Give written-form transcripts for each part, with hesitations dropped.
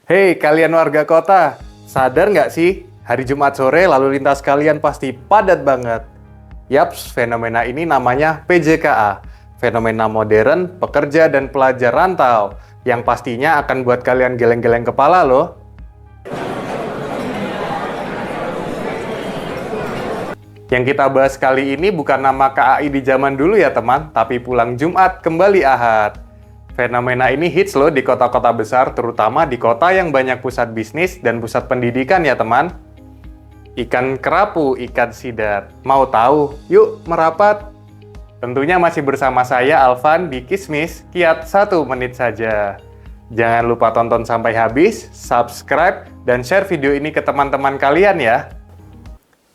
Hei kalian warga kota, sadar nggak sih? Hari Jumat sore lalu lintas kalian pasti padat banget. Yaps, fenomena ini namanya PJKA. Fenomena modern, pekerja dan pelajar rantau. Yang pastinya akan buat kalian geleng-geleng kepala loh. Yang kita bahas kali ini bukan nama KAI di zaman dulu ya teman, tapi pulang Jumat kembali Ahad. Fenomena ini hits loh di kota-kota besar, terutama di kota yang banyak pusat bisnis dan pusat pendidikan ya teman. Ikan kerapu, ikan sidat. Mau tahu? Yuk merapat! Tentunya masih bersama saya Alvan di Kismis, kiat 1 menit saja. Jangan lupa tonton sampai habis, subscribe, dan share video ini ke teman-teman kalian ya.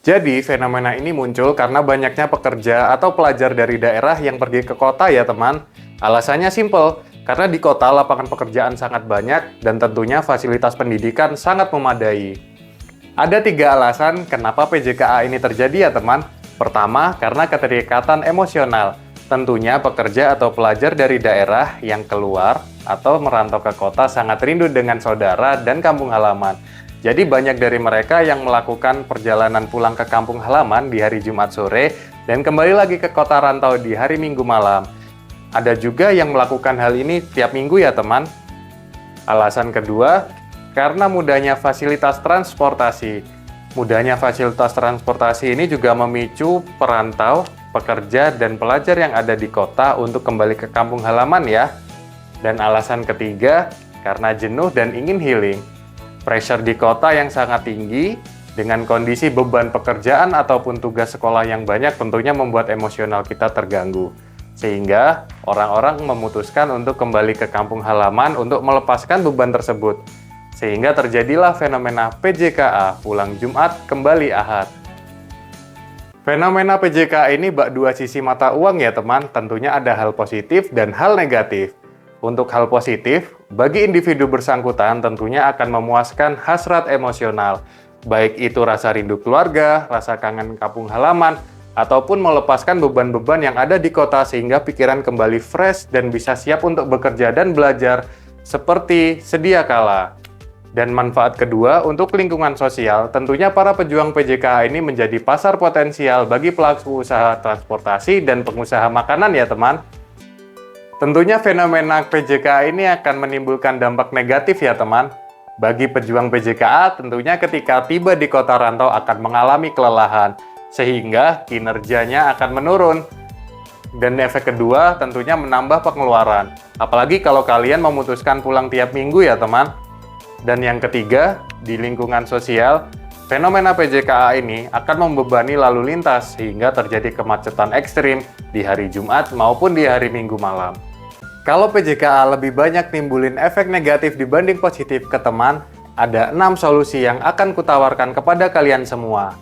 Jadi, fenomena ini muncul karena banyaknya pekerja atau pelajar dari daerah yang pergi ke kota ya teman. Alasannya simple, karena di kota lapangan pekerjaan sangat banyak dan tentunya fasilitas pendidikan sangat memadai. Ada 3 alasan kenapa PJKA ini terjadi ya teman. Pertama, karena keterikatan emosional. Tentunya pekerja atau pelajar dari daerah yang keluar atau merantau ke kota sangat rindu dengan saudara dan kampung halaman. Jadi banyak dari mereka yang melakukan perjalanan pulang ke kampung halaman di hari Jumat sore dan kembali lagi ke kota rantau di hari Minggu malam. Ada juga yang melakukan hal ini tiap minggu ya teman. Alasan kedua, karena mudahnya fasilitas transportasi. Mudahnya fasilitas transportasi ini juga memicu perantau, pekerja, dan pelajar yang ada di kota untuk kembali ke kampung halaman ya. Dan alasan ketiga, karena jenuh dan ingin healing. Pressure di kota yang sangat tinggi, dengan kondisi beban pekerjaan ataupun tugas sekolah yang banyak tentunya membuat emosional kita terganggu. Sehingga orang-orang memutuskan untuk kembali ke kampung halaman untuk melepaskan beban tersebut. Sehingga terjadilah fenomena PJKA, pulang Jumat kembali Ahad. Fenomena PJKA ini bak dua sisi mata uang ya teman, tentunya ada hal positif dan hal negatif. Untuk hal positif, bagi individu bersangkutan tentunya akan memuaskan hasrat emosional, baik itu rasa rindu keluarga, rasa kangen kampung halaman, ataupun melepaskan beban-beban yang ada di kota sehingga pikiran kembali fresh dan bisa siap untuk bekerja dan belajar seperti sedia kala. Dan manfaat kedua, untuk lingkungan sosial, tentunya para pejuang PJKA ini menjadi pasar potensial bagi pelaku usaha transportasi dan pengusaha makanan ya teman. Tentunya fenomena PJKA ini akan menimbulkan dampak negatif ya teman. Bagi pejuang PJKA, tentunya ketika tiba di kota rantau akan mengalami kelelahan, sehingga kinerjanya akan menurun. Dan efek kedua tentunya menambah pengeluaran. Apalagi kalau kalian memutuskan pulang tiap minggu ya teman. Dan yang ketiga, di lingkungan sosial, fenomena PJKA ini akan membebani lalu lintas sehingga terjadi kemacetan ekstrim di hari Jumat maupun di hari Minggu malam. Kalau PJKA lebih banyak nimbulin efek negatif dibanding positif ke teman, ada 6 solusi yang akan kutawarkan kepada kalian semua.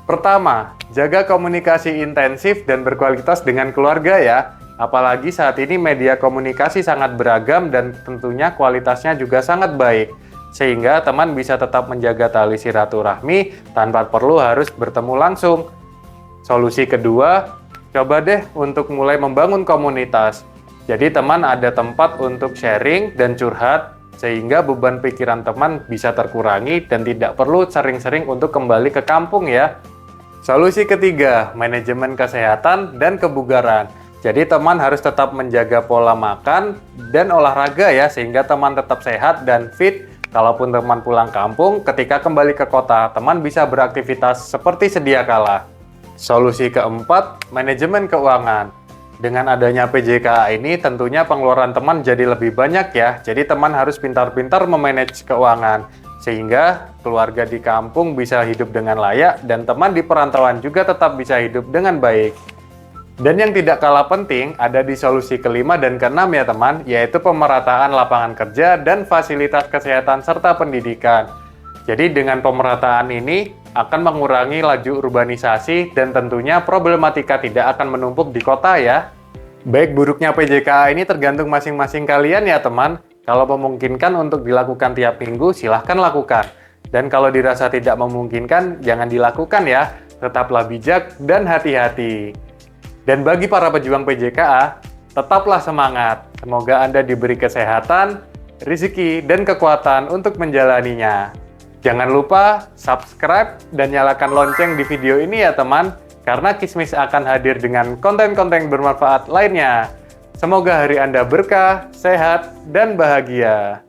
Pertama, jaga komunikasi intensif dan berkualitas dengan keluarga ya. Apalagi saat ini media komunikasi sangat beragam dan tentunya kualitasnya juga sangat baik. Sehingga teman bisa tetap menjaga tali silaturahmi tanpa perlu harus bertemu langsung. Solusi kedua, coba deh untuk mulai membangun komunitas. Jadi teman ada tempat untuk sharing dan curhat, sehingga beban pikiran teman bisa terkurangi dan tidak perlu sering-sering untuk kembali ke kampung ya. Solusi ketiga, manajemen kesehatan dan kebugaran. Jadi teman harus tetap menjaga pola makan dan olahraga ya, sehingga teman tetap sehat dan fit. Kalaupun teman pulang kampung, ketika kembali ke kota, teman bisa beraktivitas seperti sedia kala. Solusi keempat, manajemen keuangan. Dengan adanya PJKA ini, tentunya pengeluaran teman jadi lebih banyak ya. Jadi teman harus pintar-pintar memanage keuangan, sehingga keluarga di kampung bisa hidup dengan layak, dan teman di perantauan juga tetap bisa hidup dengan baik. Dan yang tidak kalah penting, ada di solusi kelima dan keenam ya teman, yaitu pemerataan lapangan kerja dan fasilitas kesehatan serta pendidikan. Jadi dengan pemerataan ini, akan mengurangi laju urbanisasi dan tentunya problematika tidak akan menumpuk di kota ya. Baik buruknya PJKA ini tergantung masing-masing kalian ya teman. Kalau memungkinkan untuk dilakukan tiap minggu, silahkan lakukan. Dan kalau dirasa tidak memungkinkan, jangan dilakukan ya. Tetaplah bijak dan hati-hati. Dan bagi para pejuang PJKA, tetaplah semangat. Semoga Anda diberi kesehatan, rezeki, dan kekuatan untuk menjalaninya. Jangan lupa subscribe dan nyalakan lonceng di video ini ya teman, karena Kismis akan hadir dengan konten-konten bermanfaat lainnya. Semoga hari Anda berkah, sehat, dan bahagia.